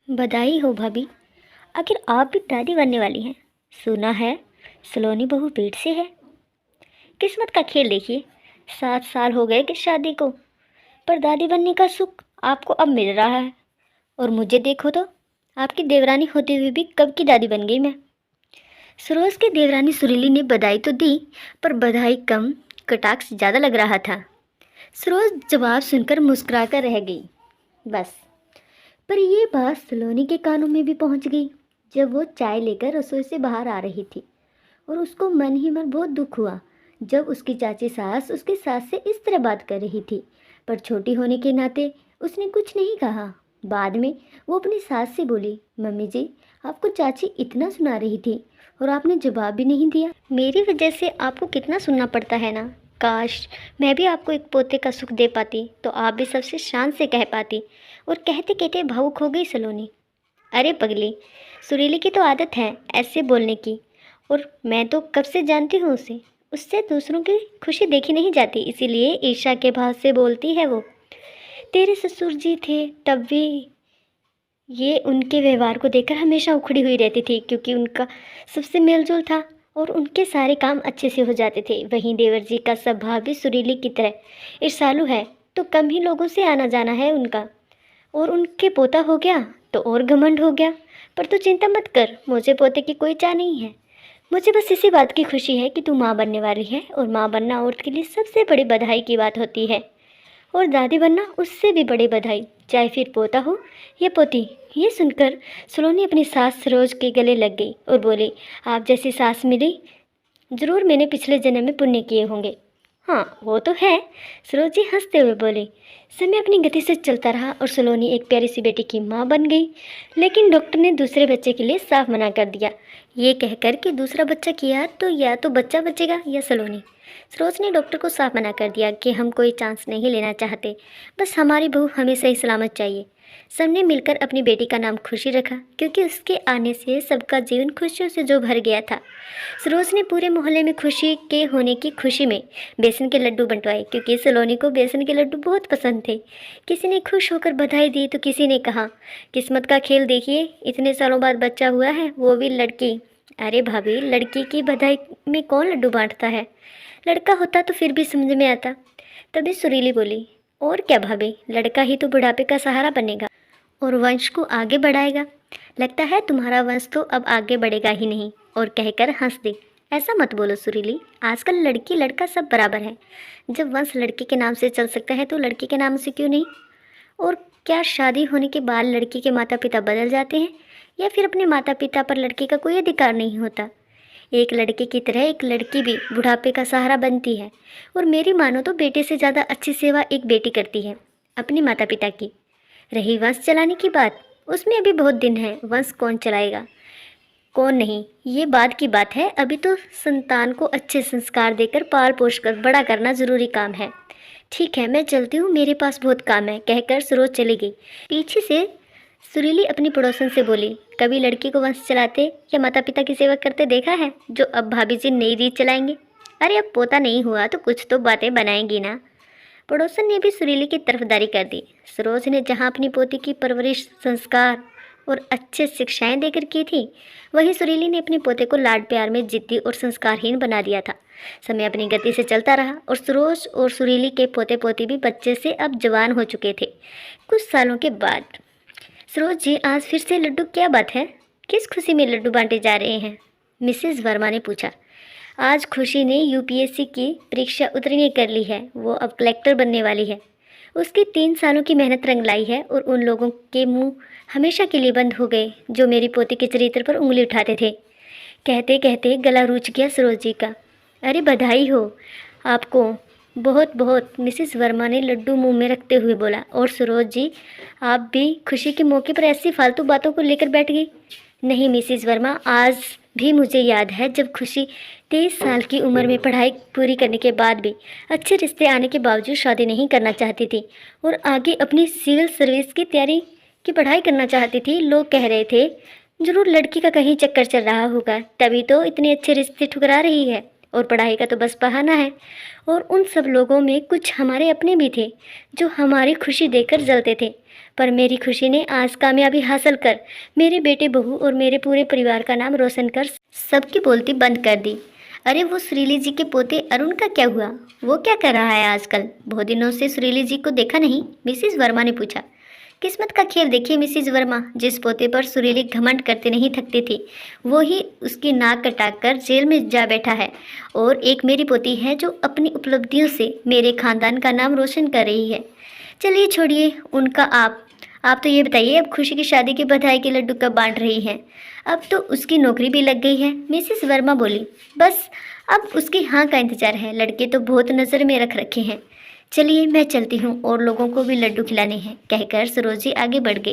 बधाई हो भाभी। आखिर आप भी दादी बनने वाली हैं। सुना है सलोनी बहू पेट से है। किस्मत का खेल देखिए। 7 साल हो गए कि शादी को, पर दादी बनने का सुख आपको अब मिल रहा है। और मुझे देखो तो, आपकी देवरानी होते हुए भी कब की दादी बन गई मैं। सरोज की देवरानी सुरीली ने बधाई तो दी, पर बधाई कम कटाक्ष ज़्यादा लग रहा था। सरोज जवाब सुनकर मुस्कुरा कर रह गई। बस, पर ये बात सलोनी के कानों में भी पहुंच गई जब वो चाय लेकर रसोई से बाहर आ रही थी। और उसको मन ही मन बहुत दुख हुआ जब उसकी चाची सास उसकी सास से इस तरह बात कर रही थी। पर छोटी होने के नाते उसने कुछ नहीं कहा। बाद में वो अपनी सास से बोली, मम्मी जी, आपको चाची इतना सुना रही थी और आपने जवाब भी नहीं दिया। मेरी वजह से आपको कितना सुनना पड़ता है ना। काश मैं भी आपको एक पोते का सुख दे पाती तो आप भी सबसे शान से कह पाती। और कहते कहते भावुक हो गई सलोनी। अरे पगली, सुरीली की तो आदत है ऐसे बोलने की। और मैं तो कब से जानती हूँ उसे। उससे दूसरों की खुशी देखी नहीं जाती, इसीलिए ईर्ष्या के भाव से बोलती है वो। तेरे ससुर जी थे तब भी ये उनके व्यवहार को देखकर हमेशा उखड़ी हुई रहती थी, क्योंकि उनका सबसे मेलजोल था और उनके सारे काम अच्छे से हो जाते थे। वहीं देवर जी का स्वभाव भी सुरीली की तरह ईर्ष्यालु है, तो कम ही लोगों से आना जाना है उनका। और उनके पोता हो गया तो और घमंड हो गया। पर तू चिंता मत कर, मुझे पोते की कोई चाह नहीं है। मुझे बस इसी बात की खुशी है कि तू माँ बनने वाली है, और माँ बनना औरत के लिए सबसे बड़ी बधाई की बात होती है। और दादी बनना उससे भी बड़ी बधाई, चाहे फिर पोता हो या पोती। ये सुनकर सलोनी अपनी सास सरोज के गले लग गई और बोली, आप जैसी सास मिली जरूर मैंने पिछले जन्म में पुण्य किए होंगे। हाँ वो तो है, सरोज जी हंसते हुए बोली। समय अपनी गति से चलता रहा और सलोनी एक प्यारी सी बेटी की माँ बन गई। लेकिन डॉक्टर ने दूसरे बच्चे के लिए साफ मना कर दिया, ये कहकर कि दूसरा बच्चा किया तो या तो बच्चा बचेगा या सलोनी। सरोज ने डॉक्टर को साफ मना कर दिया कि हम कोई चांस नहीं लेना चाहते, बस हमारी बहू हमें सही सलामत चाहिए। सबने मिलकर अपनी बेटी का नाम खुशी रखा, क्योंकि उसके आने से सबका जीवन खुशियों से जो भर गया था। सरोज ने पूरे मोहल्ले में खुशी के होने की खुशी में बेसन के लड्डू बंटवाए, क्योंकि सलोनी को बेसन के लड्डू बहुत पसंद थे। किसी ने खुश होकर बधाई दी तो किसी ने कहा, किस्मत का खेल देखिए, इतने सालों बाद बच्चा हुआ है, वो भी लड़की। अरे भाभी, लड़की की बधाई में कौन लड्डू बांटता है। लड़का होता तो फिर भी समझ में आता। तभी सुरीली बोली, और क्या भाभी, लड़का ही तो बुढ़ापे का सहारा बनेगा और वंश को आगे बढ़ाएगा। लगता है तुम्हारा वंश तो अब आगे बढ़ेगा ही नहीं। और कहकर हंस दी। ऐसा मत बोलो सुरीली, आजकल लड़की लड़का सब बराबर है। जब वंश लड़के के नाम से चल सकता है तो लड़की के नाम से क्यों नहीं। और क्या शादी होने के बाद लड़की के माता पिता बदल जाते हैं, या फिर अपने माता पिता पर लड़की का कोई अधिकार नहीं होता। एक लड़के की तरह एक लड़की भी बुढ़ापे का सहारा बनती है। और मेरी मानो तो बेटे से ज़्यादा अच्छी सेवा एक बेटी करती है अपने माता पिता की। रही वंश चलाने की बात, उसमें अभी बहुत दिन है। वंश कौन चलाएगा कौन नहीं, ये बाद की बात है। अभी तो संतान को अच्छे संस्कार देकर पाल पोष कर बड़ा करना ज़रूरी काम है। ठीक है, मैं चलती हूँ, मेरे पास बहुत काम है, कहकर सरोज चली गई। पीछे से सुरीली अपनी पड़ोसन से बोली, कभी लड़की को वंश चलाते या माता पिता की सेवा करते देखा है, जो अब भाभी जी नई रीत चलाएंगे। अरे अब पोता नहीं हुआ तो कुछ तो बातें बनाएंगी ना। पड़ोसन ने भी सुरीली की तरफदारी कर दी। सरोज ने जहाँ अपनी पोती की परवरिश संस्कार और अच्छे शिक्षाएं देकर की थी, वहीं सुरीली ने अपने पोते को लाड प्यार में जिद्दी और संस्कारहीन बना दिया था। समय अपनी गति से चलता रहा और सरोज और सुरीली के पोते पोती भी बच्चे से अब जवान हो चुके थे। कुछ सालों के बाद, सरोज जी आज फिर से लड्डू, क्या बात है, किस खुशी में लड्डू बांटे जा रहे हैं, मिसेस वर्मा ने पूछा। आज खुशी ने यूपीएससी की परीक्षा उत्तीर्ण कर ली है, वो अब कलेक्टर बनने वाली है। उसकी 3 सालों की मेहनत रंग लाई है और उन लोगों के मुंह हमेशा के लिए बंद हो गए जो मेरी पोती के चरित्र पर उंगली उठाते थे। कहते कहते गला रूंझ गया सरोज जी का। अरे बधाई हो आपको बहुत बहुत, मिसेस वर्मा ने लड्डू मुंह में रखते हुए बोला। और सरोज जी, आप भी खुशी के मौके पर ऐसी फालतू बातों को लेकर बैठ गई। नहीं मिसेस वर्मा, आज भी मुझे याद है जब खुशी 23 साल की उम्र में पढ़ाई पूरी करने के बाद भी अच्छे रिश्ते आने के बावजूद शादी नहीं करना चाहती थी और आगे अपनी सिविल सर्विस की तैयारी की पढ़ाई करना चाहती थी। लोग कह रहे थे जरूर लड़की का कहीं चक्कर चल रहा होगा, तभी तो इतने अच्छे रिश्ते ठुकरा रही है, और पढ़ाई का तो बस बहाना है। और उन सब लोगों में कुछ हमारे अपने भी थे जो हमारी खुशी देखकर जलते थे, पर मेरी खुशी ने आज कामयाबी हासिल कर मेरे बेटे बहू और मेरे पूरे परिवार का नाम रोशन कर सबकी बोलती बंद कर दी। अरे वो सुरीली जी के पोते अरुण का क्या हुआ? वो क्या कर रहा है आजकल? बहुत दिनों से सुरीली जी को देखा नहीं, मिसिज वर्मा ने पूछा। किस्मत का खेल देखिए मिसिज वर्मा, जिस पोते पर सुरीली घमंड करते नहीं थकते थे वो ही उसकी नाक कटाकर जेल में जा बैठा है। और एक मेरी पोती है जो अपनी उपलब्धियों से मेरे खानदान का नाम रोशन कर रही है। चलिए छोड़िए उनका। आप तो ये बताइए, अब खुशी की शादी की बधाई के लड्डू कब बांट रही हैं? अब तो उसकी नौकरी भी लग गई है, मिसिस वर्मा बोली। बस अब उसकी हाँ का इंतजार है, लड़के तो बहुत नज़र में रख रखे हैं। चलिए मैं चलती हूँ और लोगों को भी लड्डू खिलाने हैं, कहकर सरोज जी आगे बढ़ गई।